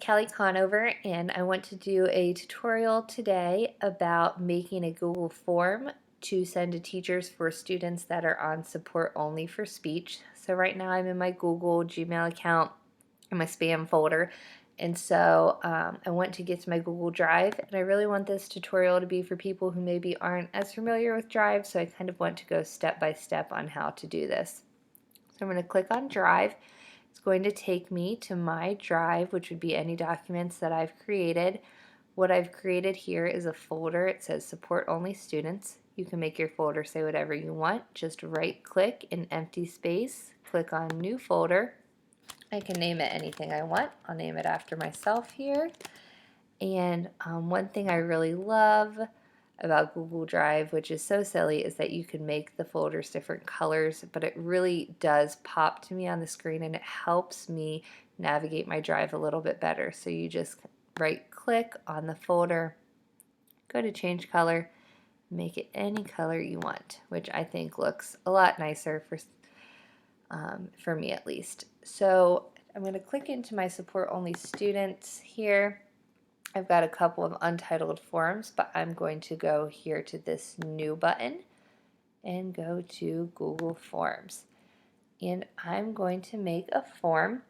Callie Conover, and I want to do a tutorial today about making a Google form to send to teachers for students that are on support only for speech. So right now I'm in my Google Gmail account in my spam folder, and so I want to get to my Google Drive, and I really want this tutorial to be for people who maybe aren't as familiar with Drive, so I kind of want to go step by step on how to do this. So I'm going to click on Drive. It's going to take me to my drive, which would be any documents that I've created. What I've created here is a folder. It says support only students. You can make your folder say whatever you want. Just right click in empty space, click on new folder. I can name it anything I want. I'll name it after myself here. And one thing I really love about Google Drive, which is so silly, is that you can make the folders different colors, but it really does pop to me on the screen and it helps me navigate my drive a little bit better. So you just right click on the folder, go to change color, make it any color you want, which I think looks a lot nicer for me at least. So I'm going to click into my support only students here. I've got a couple of untitled forms, but I'm going to go here to this new button and go to Google Forms. And I'm going to make a form.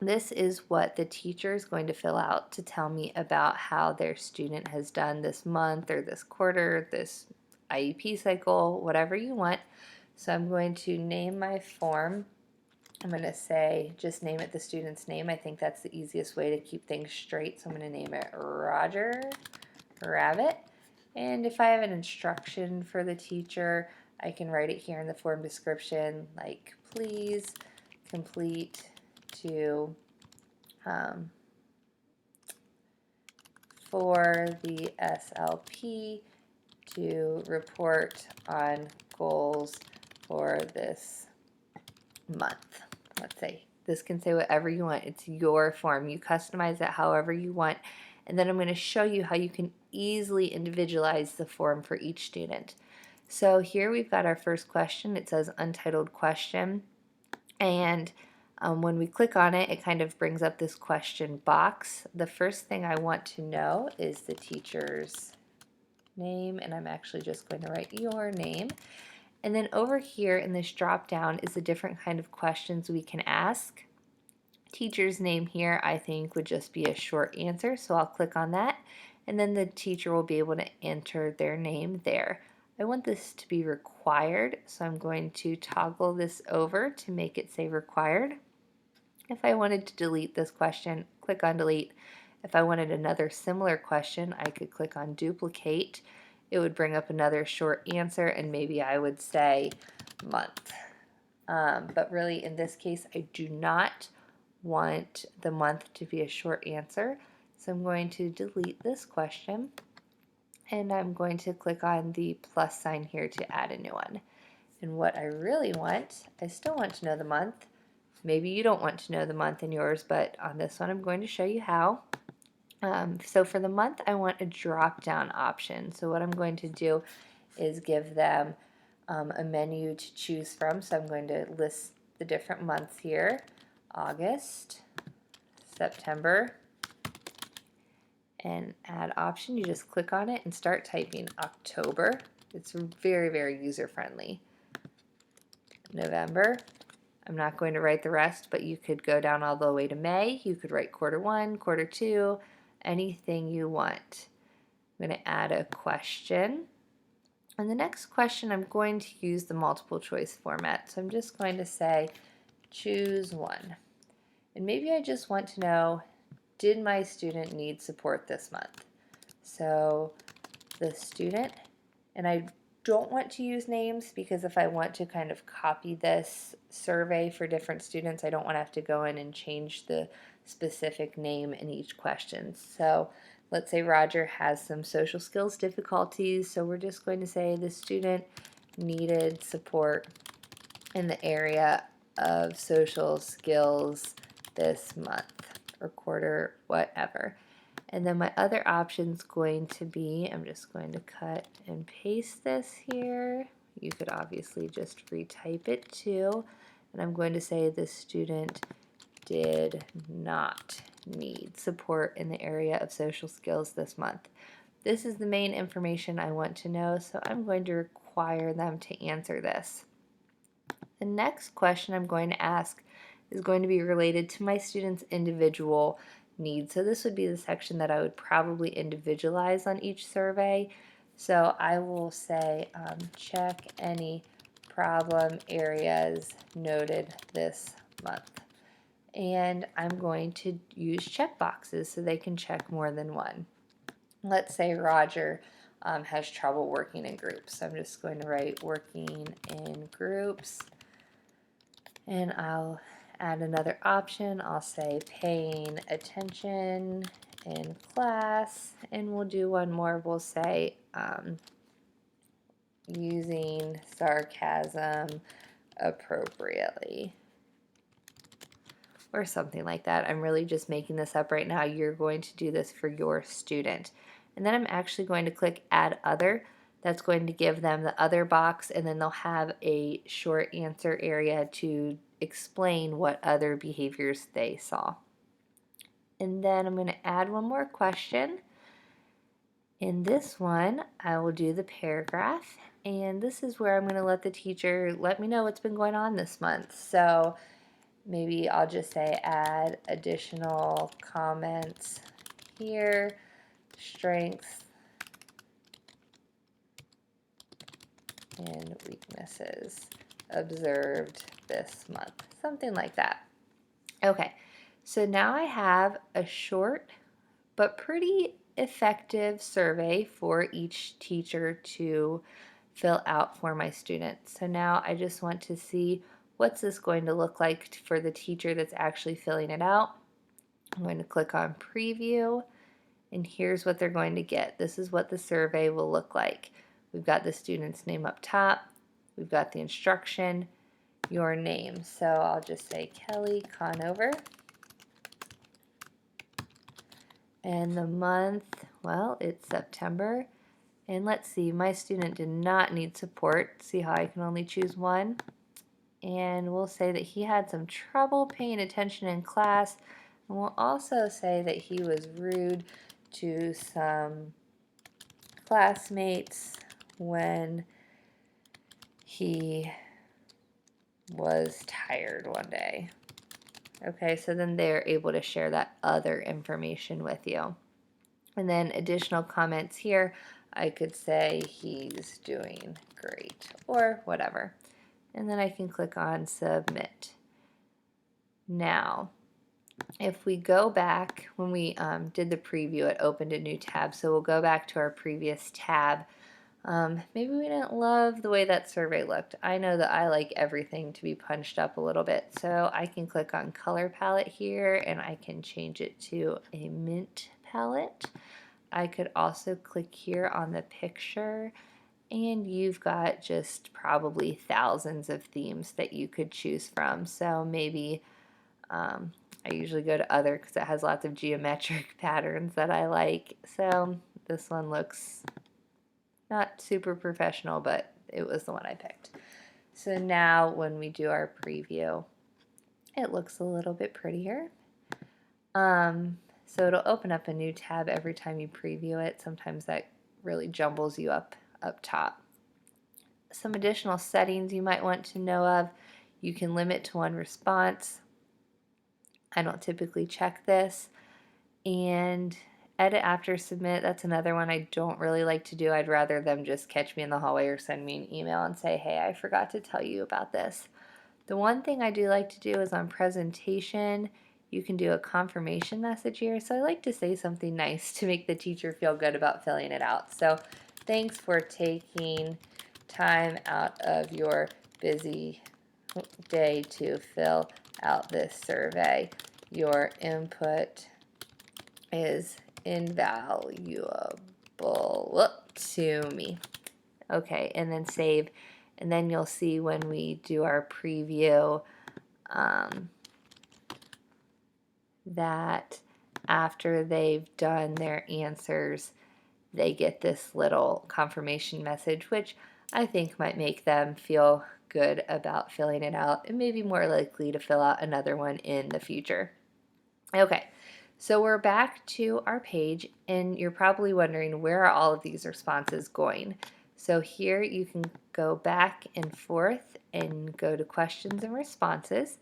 This is what the teacher is going to fill out to tell me about how their student has done this month or this quarter, this IEP cycle, whatever you want. So I'm going to name my form. I'm going to say, just name it the student's name. I think that's the easiest way to keep things straight. So I'm going to name it Roger Rabbit. And if I have an instruction for the teacher, I can write it here in the form description, like please complete to for the SLP to report on goals for this month. Let's say this can say whatever you want. It's your form. You customize it however you want. And then I'm going to show you how you can easily individualize the form for each student. So here we've got our first question. It says untitled question. And when we click on it, it kind of brings up this question box. The first thing I want to know is the teacher's name. And I'm actually just going to write your name. And then over here in this drop down is the different kind of questions we can ask. Teacher's name here I think would just be a short answer, so I'll click on that and then the teacher will be able to enter their name there. I want this to be required, so I'm going to toggle this over to make it say required. If I wanted to delete this question, click on delete. If I wanted another similar question, I could click on duplicate. It would bring up another short answer and maybe I would say month. But really in this case I do not want the month to be a short answer, so I'm going to delete this question and I'm going to click on the plus sign here to add a new one. And what I really want, I still want to know the month. Maybe you don't want to know the month in yours, but on this one I'm going to show you how. So for the month, I want a drop-down option. So what I'm going to do is give them a menu to choose from. So I'm going to list the different months here. August, September, and add option. You just click on it and start typing. October. It's very, very user-friendly. November. I'm not going to write the rest, but you could go down all the way to May. You could write quarter 1, quarter 2, anything you want. I'm going to add a question. And the next question, I'm going to use the multiple choice format. So I'm just going to say, choose one. And maybe I just want to know, did my student need support this month? So the student, and I don't want to use names because if I want to kind of copy this survey for different students, I don't want to have to go in and change the specific name in each question. So let's say Roger has some social skills difficulties, so we're just going to say the student needed support in the area of social skills this month or quarter, whatever. And then my other option is going to be, I'm just going to cut and paste this here. You could obviously just retype it too. And I'm going to say the student did not need support in the area of social skills this month? This is the main information I want to know, so I'm going to require them to answer this. The next question I'm going to ask is going to be related to my students' individual needs. So this would be the section that I would probably individualize on each survey. So I will say, check any problem areas noted this month. And I'm going to use check boxes so they can check more than one. Let's say Roger has trouble working in groups. So I'm just going to write working in groups, and I'll add another option. I'll say paying attention in class, and we'll do one more. We'll say using sarcasm appropriately, or something like that. I'm really just making this up right now. You're going to do this for your student. And then I'm actually going to click Add Other. That's going to give them the other box, and then they'll have a short answer area to explain what other behaviors they saw. And then I'm going to add one more question. In this one, I will do the paragraph, and this is where I'm going to let the teacher let me know what's been going on this month. So maybe I'll just say add additional comments here, strengths and weaknesses observed this month, something like that. Okay, so now I have a short but pretty effective survey for each teacher to fill out for my students. So now I just want to see what's this going to look like for the teacher that's actually filling it out. I'm going to click on preview, and here's what they're going to get. This is what the survey will look like. We've got the student's name up top, we've got the instruction, your name. So I'll just say Kelly Conover. And the month, well, it's September. And let's see, my student did not need support. See how I can only choose one? And we'll say that he had some trouble paying attention in class. And we'll also say that he was rude to some classmates when he was tired one day. Okay, so then they're able to share that other information with you. And then additional comments here, I could say he's doing great or whatever. And then I can click on submit. Now, if we go back, when we did the preview, it opened a new tab. So we'll go back to our previous tab. Maybe we didn't love the way that survey looked. I know that I like everything to be punched up a little bit. So I can click on color palette here, and I can change it to a mint palette. I could also click here on the picture, and you've got just probably thousands of themes that you could choose from. So maybe I usually go to other because it has lots of geometric patterns that I like. So this one looks not super professional, but it was the one I picked. So now when we do our preview, it looks a little bit prettier. So it'll open up a new tab every time you preview it. Sometimes that really jumbles you up top. Some additional settings you might want to know of. You can limit to one response. I don't typically check this. And edit after submit, that's another one I don't really like to do. I'd rather them just catch me in the hallway or send me an email and say, hey, I forgot to tell you about this. The one thing I do like to do is on presentation, you can do a confirmation message here. So I like to say something nice to make the teacher feel good about filling it out. So thanks for taking time out of your busy day to fill out this survey. Your input is invaluable to me. Okay, and then save. And then you'll see when we do our preview that after they've done their answers, they get this little confirmation message, which I think might make them feel good about filling it out and maybe more likely to fill out another one in the future. Okay, So we're back to our page, and you're probably wondering, where are all of these responses going? So here you can go back and forth and go to questions and responses,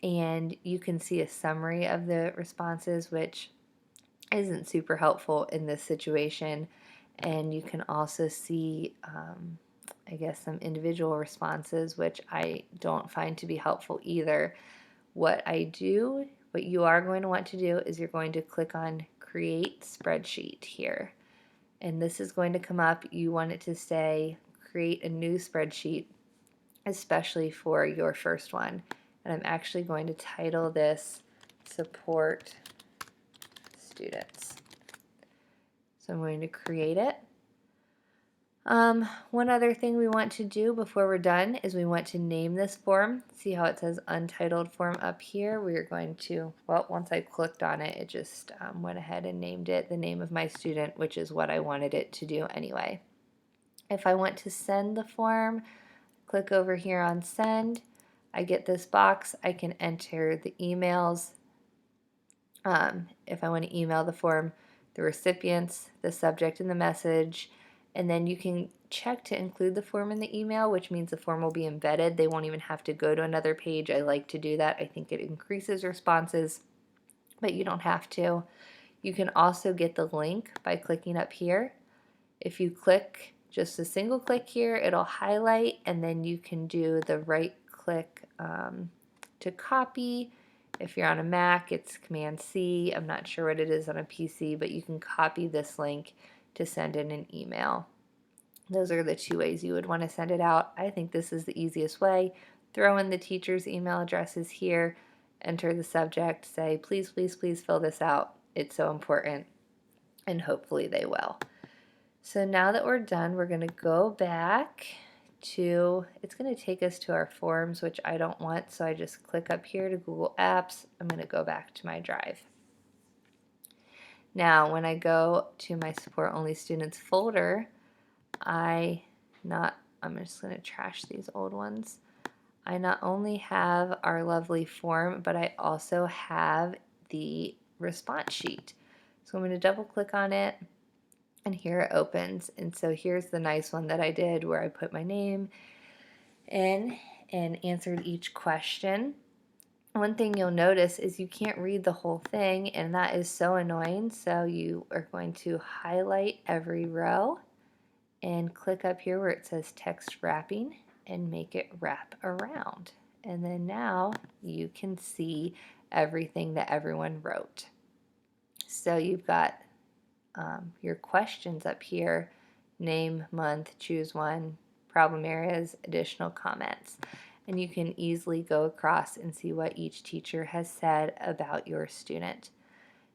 and you can see a summary of the responses, which isn't super helpful in this situation. And you can also see, I guess, some individual responses, which I don't find to be helpful either. What you are going to want to do is you're going to click on Create Spreadsheet here. And this is going to come up. You want it to say Create a new spreadsheet, especially for your first one. And I'm actually going to title this Support Students. So I'm going to create it. One other thing we want to do before we're done is we want to name this form. See how it says Untitled Form up here? We are going to, well, once I clicked on it, it just went ahead and named it the name of my student, which is what I wanted it to do anyway. If I want to send the form, click over here on Send. I get this box. I can enter the emails. If I want to email the form, the recipients, the subject, and the message. And then you can check to include the form in the email, which means the form will be embedded. They won't even have to go to another page. I like to do that. I think it increases responses, but you don't have to. You can also get the link by clicking up here. If you click just a single click here, it'll highlight, and then you can do the right click to copy. If you're on a Mac, it's Command C. I'm not sure what it is on a PC, but you can copy this link to send in an email. Those are the two ways you would want to send it out. I think this is the easiest way. Throw in the teacher's email addresses here, enter the subject, say, please, please, please fill this out. It's so important, and hopefully they will. So now that we're done, we're going to go back to, it's going to take us to our forms, which I don't want, so I just click up here to Google Apps. I'm going to go back to my drive. Now, when I go to my Support Only Students folder, I'm just going to trash these old ones. I not only have our lovely form, but I also have the response sheet. So I'm going to double click on it, and here it opens. And so here's the nice one that I did, where I put my name in and answered each question. One thing you'll notice is you can't read the whole thing, and that is so annoying. So you are going to highlight every row and click up here where it says text wrapping and make it wrap around. And then now you can see everything that everyone wrote. So you've got your questions up here: name, month, choose one, problem areas, additional comments. And you can easily go across and see what each teacher has said about your student.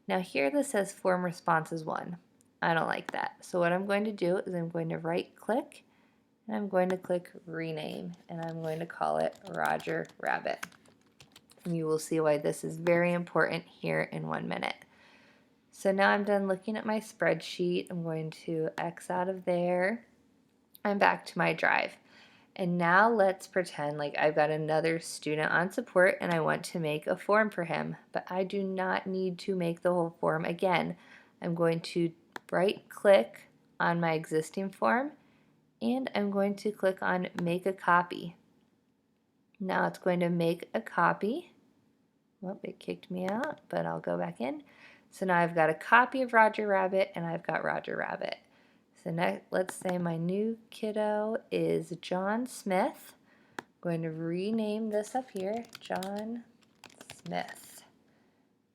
Now here this says form responses 1. I don't like that. So what I'm going to do is I'm going to right click, and I'm going to click rename, and I'm going to call it Roger Rabbit. And you will see why this is very important here in 1 minute. So now I'm done looking at my spreadsheet. I'm going to X out of there. I'm back to my drive. And now let's pretend like I've got another student on support and I want to make a form for him, but I do not need to make the whole form again. I'm going to right click on my existing form, and I'm going to click on make a copy. Now it's going to make a copy. Well, it kicked me out, but I'll go back in. So now I've got a copy of Roger Rabbit, and I've got Roger Rabbit. So next, let's say my new kiddo is John Smith. I'm going to rename this up here, John Smith.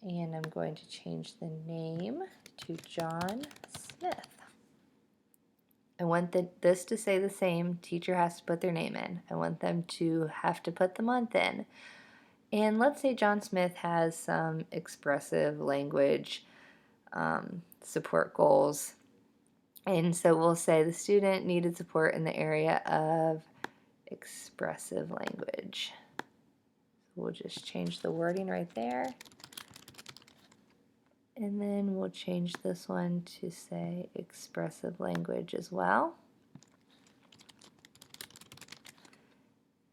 And I'm going to change the name to John Smith. I want this to say the same. Teacher has to put their name in. I want them to have to put the month in. And let's say John Smith has some expressive language support goals. And so we'll say the student needed support in the area of expressive language. We'll just change the wording right there. And then we'll change this one to say expressive language as well.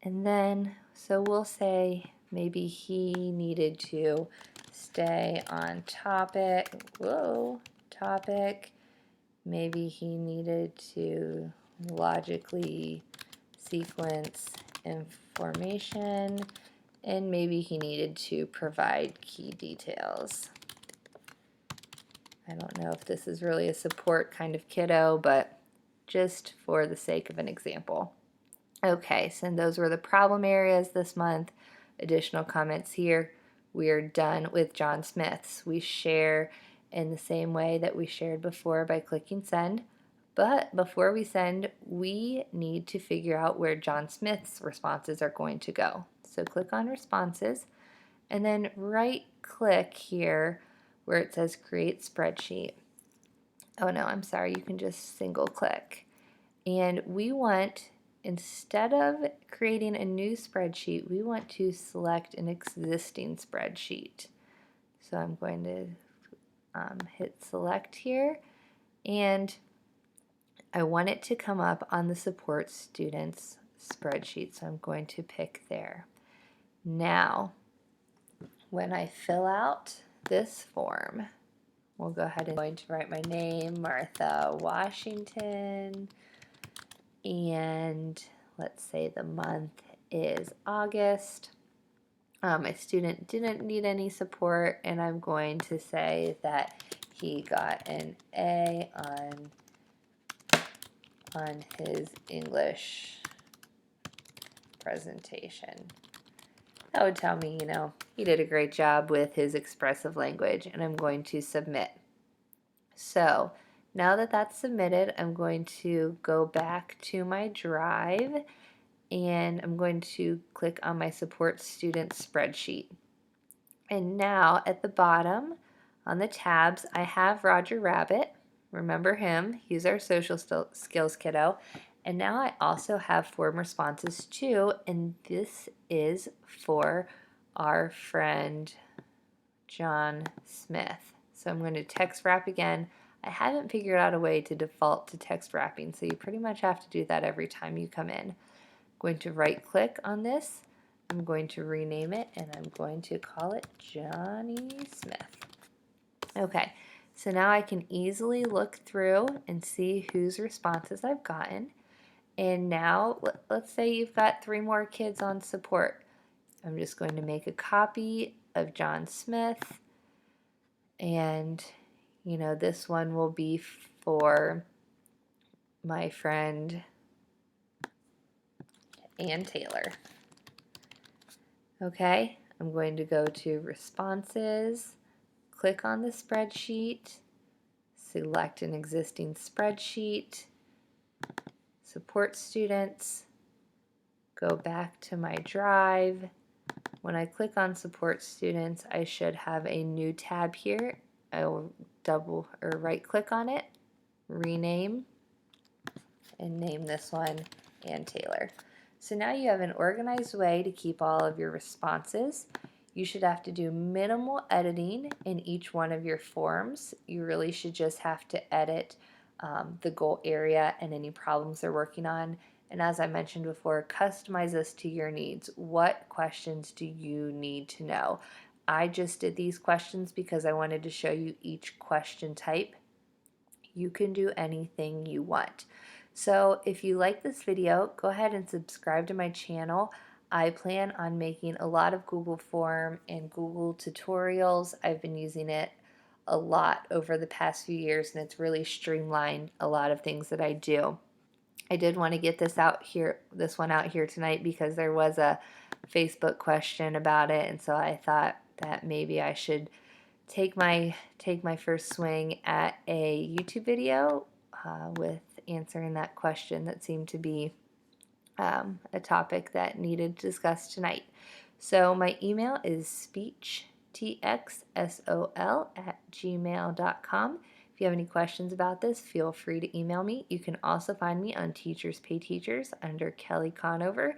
And then, so we'll say maybe he needed to stay on topic. Whoa, topic. Maybe he needed to logically sequence information, and maybe he needed to provide key details. I don't know if this is really a support kind of kiddo, but just for the sake of an example. Okay, so those were the problem areas this month. Additional comments here. We're done with John Smith's. We share in the same way that we shared before by clicking send. But before we send, we need to figure out where John Smith's responses are going to go. So click on responses and then right click here where it says create spreadsheet. Oh no, I'm sorry, you can just single click. And we want, instead of creating a new spreadsheet, we want to select an existing spreadsheet. So I'm going to hit select here, and I want it to come up on the support students spreadsheet, so I'm going to pick there. Now, when I fill out this form, we'll go ahead and I'm going to write my name, Martha Washington, and let's say the month is August. My student didn't need any support, and I'm going to say that he got an A on his English presentation. That would tell me, he did a great job with his expressive language, and I'm going to submit. So now that that's submitted, I'm going to go back to my drive, and I'm going to click on my support student spreadsheet. And now at the bottom on the tabs, I have Roger Rabbit. Remember him, he's our social skills kiddo. And now I also have form responses too, and this is for our friend John Smith. So I'm going to text wrap again. I haven't figured out a way to default to text wrapping, so you pretty much have to do that every time you come in. I'm going to right click on this. I'm going to rename it, and I'm going to call it Johnny Smith. Okay, so now I can easily look through and see whose responses I've gotten. And now, let's say you've got 3 more kids on support. I'm just going to make a copy of John Smith, and this one will be for my friend Ann Taylor. Okay, I'm going to go to responses, click on the spreadsheet, select an existing spreadsheet, support students, go back to my drive. When I click on support students, I should have a new tab here. I will double or right click on it, rename, and name this one Ann Taylor. So now you have an organized way to keep all of your responses. You should have to do minimal editing in each one of your forms. You really should just have to edit the goal area and any problems they're working on. And as I mentioned before, customize this to your needs. What questions do you need to know? I just did these questions because I wanted to show you each question type. You can do anything you want. So if you like this video, go ahead and subscribe to my channel. I plan on making a lot of Google Form and Google tutorials. I've been using it a lot over the past few years, and it's really streamlined a lot of things that I do. I did want to get this one out here tonight because there was a Facebook question about it, and so I thought that maybe I should take my first swing at a YouTube video with answering that question that seemed to be a topic that needed discussed tonight. So my email is speechtxsol@gmail.com. If you have any questions about this, feel free to email me. You can also find me on Teachers Pay Teachers under Kelly Conover.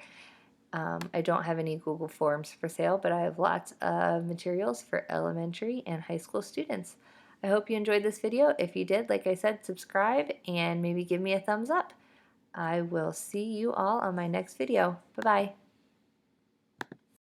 I don't have any Google Forms for sale, but I have lots of materials for elementary and high school students. I hope you enjoyed this video. If you did, like I said, subscribe and maybe give me a thumbs up. I will see you all on my next video. Bye-bye.